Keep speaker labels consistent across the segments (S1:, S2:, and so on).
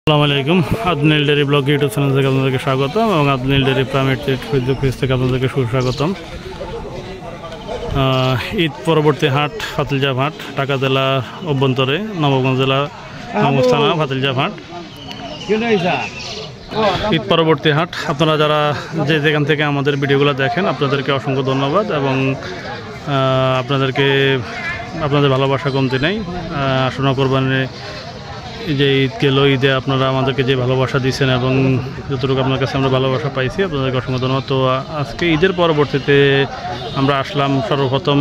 S1: আসসালামু আলাইকুম আদনাইল dairy blog YouTube channel থেকে আপনাদেরকে স্বাগতম এবং আদনাইল ডেয়ারি প্রাইমেট ফেসবুক পেজ থেকে আপনাদেরকে সুস্বাগতম। ঈদ পরবর্তী হাট ফাতিলজাপ হাট, ঢাকা জেলা অভ্যন্তরে নবাবগঞ্জ জেলা নওগাঁ থানা ফাতিলজাপ হাট। ঈদ পরবর্তী হাট, আপনারা যারা যেখান থেকে আমাদের ভিডিওগুলো দেখেন আপনাদেরকে অসংখ্য ধন্যবাদ এবং আপনাদের ভালোবাসা কমতি নেই। আসন্ন কোরবানি যে ঈদ গেল, ঈদে আপনারা আমাদেরকে যে ভালোবাসা দিয়েছেন এবং যতটুকু আপনার কাছে আমরা ভালোবাসা পাইছি আপনাদেরকে অসংখ্য ধন্যবাদ। তো আজকে ঈদের পরবর্তীতে আমরা আসলাম সর্বপ্রথম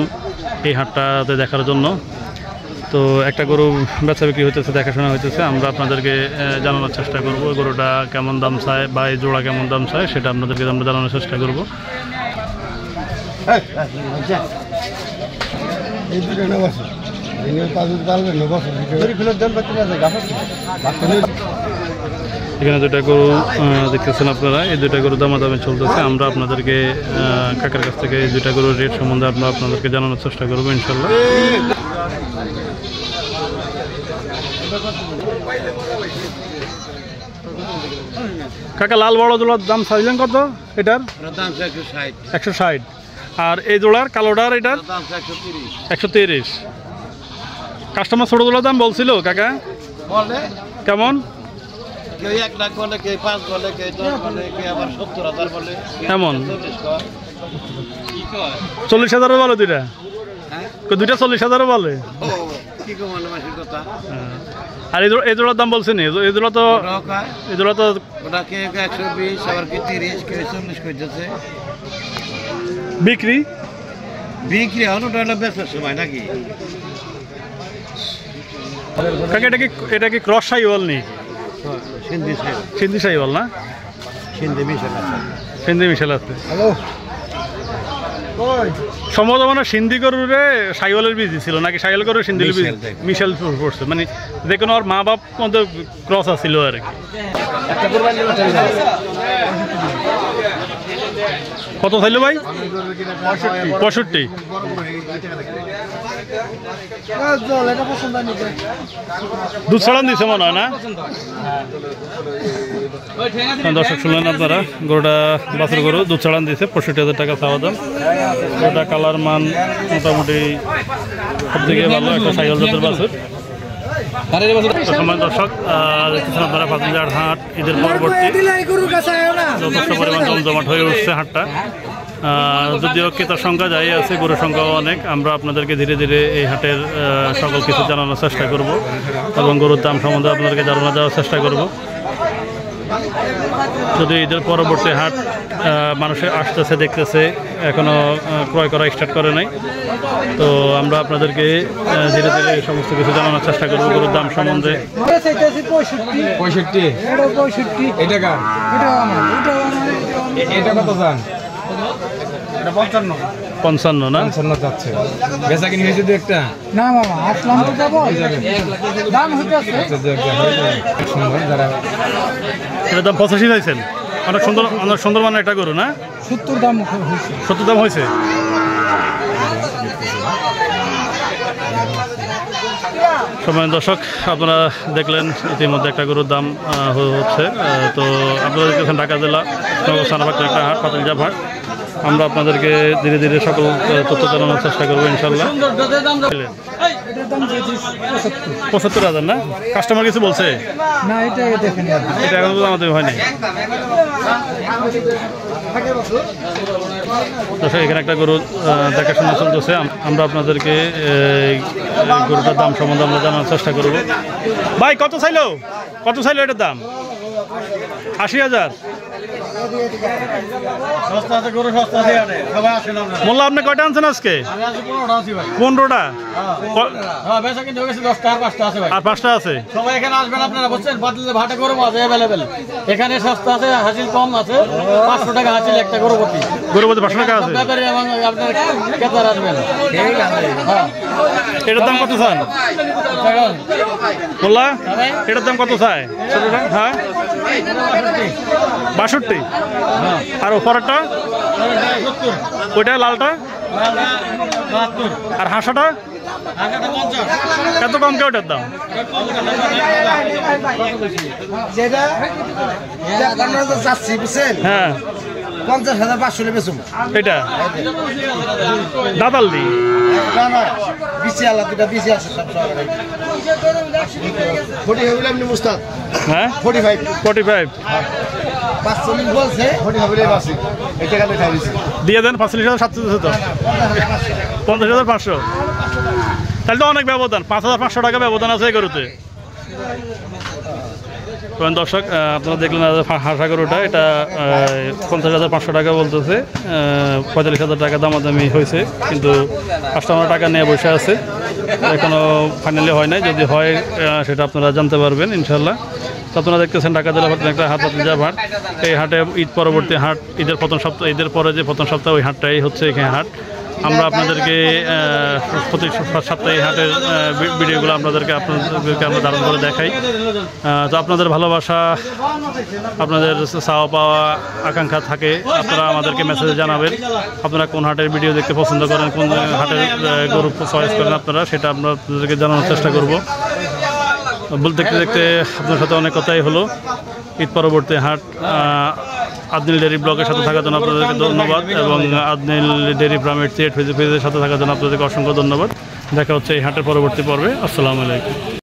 S1: এই হাটটাতে দেখার জন্য। তো একটা গরু বেচা বিক্রি হইতেছে, দেখাশোনা হইতেছে, আমরা আপনাদেরকে জানানোর চেষ্টা করব গরুটা কেমন দাম চায় বা এই জোড়া কেমন দাম চায় সেটা আপনাদেরকে আমরা জানানোর চেষ্টা করব। এখানে দুইটা গরু দেখতেছেন আপনারা, এই দুইটা গরু দামাদামি চলতেছে। আমরা আপনাদেরকে কাকার কাছ থেকে এই দুইটা গরুর রেট সম্বন্ধে আমরা আপনাদেরকে জানানোর চেষ্টা করবো ইনশাল্লাহ। কাকা, লাল বড় জোড়ার দাম চাইলেন কত? এটার দাম 160। আর এই জোড়ার কালোটার এটার 130। কাস্টমার ছোট জোড়ার দাম বলছিল কাকা কেমন?
S2: কেউ 1 লাখ বলে, কেউ 5 বলে, কেউ 10 বলে, কেউ আবার 70,000 বলে।
S1: কেমন 40,000 বলে দুইটা? দুইটা 40,000 বলে। আর এই জোড়ার দাম বলছেন? এই জোড়া তো
S2: ওটা কেউ 120, আবার কেউ 30, কেউ 40 করতেছে।
S1: বিক্রি
S2: এখন ওটা হলো বেচার সময় নাকি?
S1: কাকা এটা কি ক্রস সাইওয়াল নেই? সিন্ধি সাইওয়াল না? সিন্ধি মিশাল আছে। সম্ভবত মানে সিন্ধি গরুরে সাইওয়ালের বীজ ছিল নাকি সাইওয়াল গরু সিন্ধি মিশাল পড়ছে, মানে যে কোনো আর মা বাপ মধ্যে ক্রস আছিল আর কি। কত চাইল ভাই? 65। দুধ ছড়ান দিছে মনে হয় না? দর্শক শুনলেন আপনারা, গরুটা বাছুর গরু দুধ ছড়ান দিয়েছে, 65,000 টাকা চাওয়া দাম। গরুটা কালার মান মোটামুটি সব থেকে ভালো, একটা সাইকেল জাতের বাছুর। দর্শক দেখতেছেন আপনারা ফাতিলজাপ হাট ঈদের পরবর্তী যথেষ্ট পরিমাণ জমজমাট হয়ে উঠছে হাটটা। যদিও ক্রেতার সংখ্যা যাই আছে, গরুর সংখ্যাও অনেক। আমরা আপনাদেরকে ধীরে ধীরে এই হাটের সকল কিছু জানানোর চেষ্টা করব এবং গরুর দাম সম্বন্ধে আপনাদেরকে জানানো দেওয়ার চেষ্টা করব। যদি ঈদের পরবর্তী হাট মানুষে আসতেছে, দেখতেছে, এখনও ক্রয় করা স্টার্ট করে নাই। তো আমরা আপনাদেরকে ধীরে ধীরে এই সমস্ত কিছু জানানোর চেষ্টা করবো গরুর দাম সম্বন্ধে।
S3: 65। এটা কত চান?
S1: 55 না?
S3: 55 যাচ্ছে। বেচা কিনে হয়েছে দু একটা?
S4: না মামা, আসলাম তো যাব। দাম হইতাছে
S1: এটার দাম 85 চাইছেন? অনেক সুন্দর মানের একটা গরু না?
S4: 70 দাম হয়েছে।
S1: 70 দাম হয়েছে। সময় দর্শক আপনারা দেখলেন ইতিমধ্যে একটা গরুর দাম হচ্ছে। তো আপনারা দেখতেছেন ঢাকা জেলা নওগাঁ একটা হাট, ফাতিলজাপ হাট। আমরা আপনাদেরকে ধীরে ধীরে সকল তথ্য জানানোর চেষ্টা করবো ইনশাল্লাহ। 75,000 না? কাস্টমার কিছু বলছে
S4: না? এটা
S1: এখন তো আমাদের হয়নি। এখানে একটা গরু দেখাশোনা চলতেছে, আমরা আপনাদেরকে গরুটার দাম সম্বন্ধে আমরা জানার চেষ্টা করব। ভাই কত চাইলো এটার দাম? 80,000। মোল্লা, আপনি কয়টা আনছেন আজকে? 15টা। আর 5টা আছে।
S2: সবাই এখানে আসবেন আপনারা, বুঝছেন? ভাটে গরু আছে অ্যাভেলেবেল। এখানে সস্তা আছে, হাসিল কম আছে। 500 টাকা হাসিল একটা গরু প্রতি।
S1: 500 টাকা আছে।
S2: আপনার ক্রেতার আসবেন।
S1: এটার দাম কত চান মোল্লা? এটার দাম কত চায়? হ্যাঁ 62। আর ওপরেরটা ওইটা লালটা আর হাঁসাটা এত কম কে ওটার দাম?
S4: যেটা আপনারা তো চাচ্ছি বুঝছেন
S1: হ্যাঁ
S4: 50,500 বেচুম
S1: এটা দাদাল দি
S4: না না বিচি আলা দুটা বিচি আছে সব সরকারি 40 হইলাম নি মুস্তাদ
S1: হ্যাঁ
S4: 45
S1: 45
S4: 45 বলছে 45 হইলে বাসি এই টাকা লেখা দিছি
S1: দিয়ে দেন 45,700 তো 50,500 তাহলে তো অনেক ব্যবধান 5,500 টাকা ব্যবধান আছে এই গরুতে। দর্শক আপনারা দেখলেন হাঁসা গরুটা এটা 50,500 টাকা বলতেছে, 45,000 টাকা দামাদামি হয়েছে, কিন্তু কাস্টমার টাকা নিয়ে বসে আছে, এখনো ফাইনালি হয় নাই। যদি হয় সেটা আপনারা জানতে পারবেন ইনশাল্লাহ। তো আপনারা দেখতেছেন ঢাকা জেলা একটা হাট হাট, এই হাটে ঈদ পরবর্তী হাট, ঈদের প্রথম সপ্তাহ, ঈদের পরে যে প্রথম সপ্তাহ ওই হাটটাই হচ্ছে এখানে হাট। আমরা আপনাদেরকে প্রতি সপ্তাহে হাটের ভিডিওগুলো আপনাদেরকে আমরা ধারণ করে দেখাই। তো আপনাদের ভালোবাসা, আপনাদের চাওয়া পাওয়া আকাঙ্ক্ষা থাকে, আপনারা আমাদেরকে মেসেজে জানাবেন আপনারা কোন হাটের ভিডিও দেখতে পছন্দ করেন, কোন হাটের গরু চয়েস করেন আপনারা, সেটা আমরা আপনাদেরকে জানানোর চেষ্টা করব। দেখতে দেখতে আপনার সাথে অনেক কথাই হলো। ঈদ পরবর্তী হাট, আদনিল ডেয়ারি ব্লগের সাথে থাকার জন্য আপনাদেরকে ধন্যবাদ, এবং আদনিল ডেয়ারি ফার্মের পেজের সাথে থাকার জন্য আপনাদেরকে অসংখ্য ধন্যবাদ। দেখা হচ্ছে এই হাটের পরবর্তী পর্বে। আসসালামু আলাইকুম।